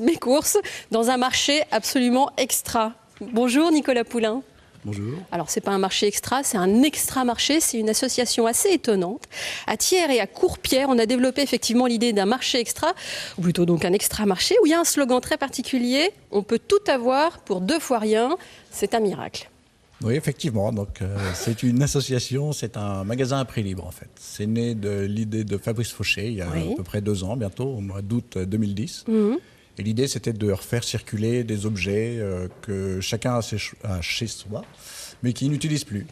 mes courses, dans un marché absolument extra. Bonjour Nicolas Poulain. Bonjour. Alors, ce n'est pas un marché extra, c'est un extra-marché. C'est une association assez étonnante. À Thiers et à Courpierre, on a développé effectivement l'idée d'un marché extra, ou plutôt donc un extra-marché, où il y a un slogan très particulier. On peut tout avoir pour 2 fois rien. C'est un miracle. Oui, effectivement. Donc, c'est une association, c'est un magasin à prix libre en fait. C'est né de l'idée de Fabrice Fauché il y a à peu près 2 ans, bientôt, au mois d'août 2010. Et l'idée, c'était de refaire circuler des objets que chacun a chez soi, mais qui n'utilise plus.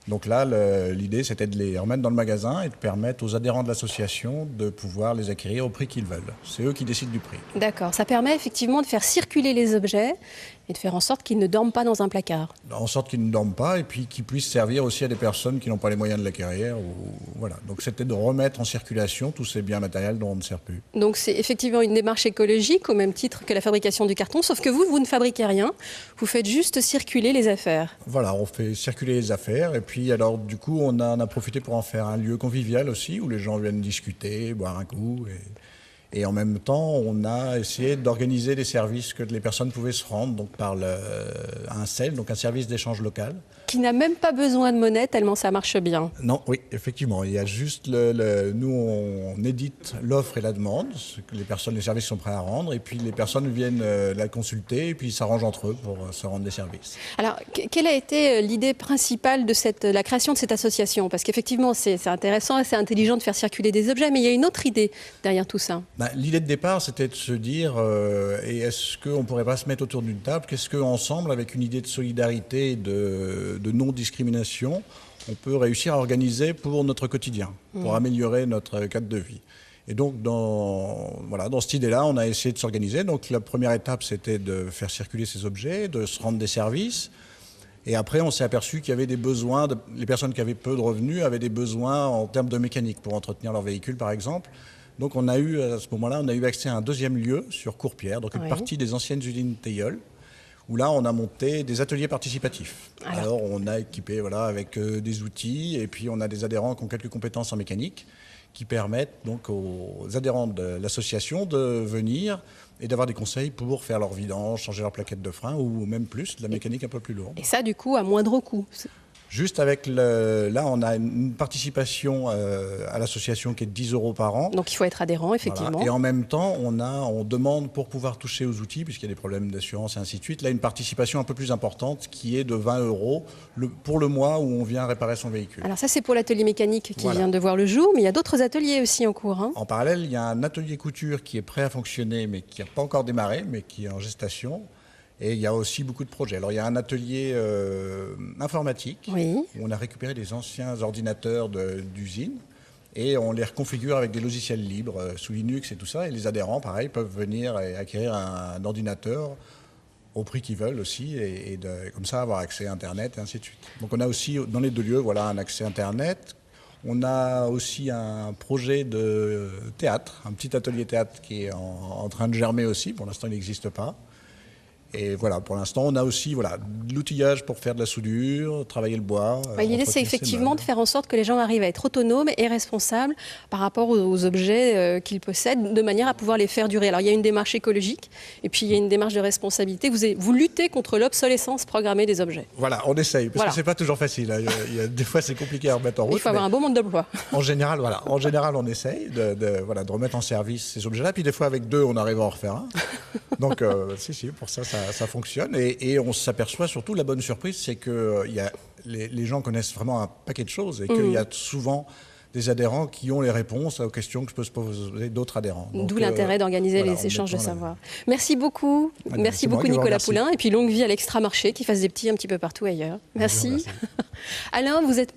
Donc là, l'idée, c'était de les remettre dans le magasin et de permettre aux adhérents de l'association de pouvoir les acquérir au prix qu'ils veulent. C'est eux qui décident du prix. D'accord, ça permet effectivement de faire circuler les objets et de faire en sorte qu'ils ne dorment pas dans un placard. En sorte qu'ils ne dorment pas et puis qu'ils puissent servir aussi à des personnes qui n'ont pas les moyens de l'acquérir. Voilà. Donc c'était de remettre en circulation tous ces biens matériels dont on ne sert plus. Donc c'est effectivement une démarche écologique au même titre que la fabrication du carton, sauf que vous ne fabriquez rien, vous faites juste circuler les affaires. Voilà, on fait circuler les affaires et puis alors du coup on en a profité pour en faire un lieu convivial aussi où les gens viennent discuter, boire un coup et en même temps, on a essayé d'organiser des services que les personnes pouvaient se rendre, donc par un CEL, donc un service d'échange local. Qui n'a même pas besoin de monnaie tellement ça marche bien. Non, oui, effectivement. Il y a juste nous, on édite l'offre et la demande, ce que les services sont prêts à rendre, et puis les personnes viennent la consulter, et puis ils s'arrangent entre eux pour se rendre des services. Alors, quelle a été l'idée principale de la création de cette association? Parce qu'effectivement, c'est intéressant et c'est intelligent de faire circuler des objets, mais il y a une autre idée derrière tout ça. L'idée de départ, c'était de se dire, et est-ce qu'on ne pourrait pas se mettre autour d'une table? Qu'est-ce qu'ensemble, avec une idée de solidarité et de non-discrimination, on peut réussir à organiser pour notre quotidien, pour améliorer notre cadre de vie? Et donc, dans cette idée-là, on a essayé de s'organiser. Donc, la première étape, c'était de faire circuler ces objets, de se rendre des services. Et après, on s'est aperçu qu'il y avait des besoins, les personnes qui avaient peu de revenus avaient des besoins en termes de mécanique pour entretenir leur véhicule, par exemple. Donc on a eu, à ce moment-là, on a eu accès à un 2e lieu sur Courpierre, donc une partie des anciennes usines Teilleul, où là on a monté des ateliers participatifs. Alors on a équipé avec des outils et puis on a des adhérents qui ont quelques compétences en mécanique qui permettent donc aux adhérents de l'association de venir et d'avoir des conseils pour faire leur vidange, changer leur plaquette de frein ou même plus, de la mécanique un peu plus lourde. Et ça du coup à moindre coût. Juste avec là, on a une participation à l'association qui est de 10 € par an. Donc il faut être adhérent, effectivement. Voilà. Et en même temps, on demande pour pouvoir toucher aux outils, puisqu'il y a des problèmes d'assurance et ainsi de suite, là une participation un peu plus importante qui est de 20 € pour le mois où on vient réparer son véhicule. Alors ça c'est pour l'atelier mécanique qui vient de voir le jour, mais il y a d'autres ateliers aussi en cours. En parallèle, il y a un atelier couture qui est prêt à fonctionner, mais qui n'a pas encore démarré, mais qui est en gestation. Et il y a aussi beaucoup de projets. Alors il y a un atelier informatique où on a récupéré des anciens ordinateurs d'usine et on les reconfigure avec des logiciels libres sous Linux et tout ça. Et les adhérents, pareil, peuvent venir et acquérir un ordinateur au prix qu'ils veulent aussi et comme ça avoir accès à Internet et ainsi de suite. Donc on a aussi dans les 2 lieux un accès Internet. On a aussi un projet de théâtre, un petit atelier théâtre qui est en train de germer aussi. Pour l'instant, il n'existe pas. Et voilà, pour l'instant, on a aussi de l'outillage pour faire de la soudure, travailler le bois. L'idée, c'est effectivement de faire en sorte que les gens arrivent à être autonomes et responsables par rapport aux objets qu'ils possèdent, de manière à pouvoir les faire durer. Alors, il y a une démarche écologique et puis il y a une démarche de responsabilité. Vous luttez contre l'obsolescence programmée des objets. Voilà, on essaye, parce que c'est pas toujours facile. Des fois, c'est compliqué à remettre en route. Il faut avoir un bon monde d'emploi. En général, on essaye de remettre en service ces objets-là. Puis des fois, avec 2, on arrive à en refaire un. Donc, si, pour ça fonctionne. Et on s'aperçoit surtout, la bonne surprise, c'est que les gens connaissent vraiment un paquet de choses et qu'il y a souvent des adhérents qui ont les réponses aux questions que je peux se poser d'autres adhérents. D'où l'intérêt d'organiser les échanges de savoir. Merci beaucoup. Merci beaucoup Nicolas Poulain. Et puis longue vie à l'Extra-Marché qui fasse des petits un petit peu partout ailleurs. Merci. Alain, vous êtes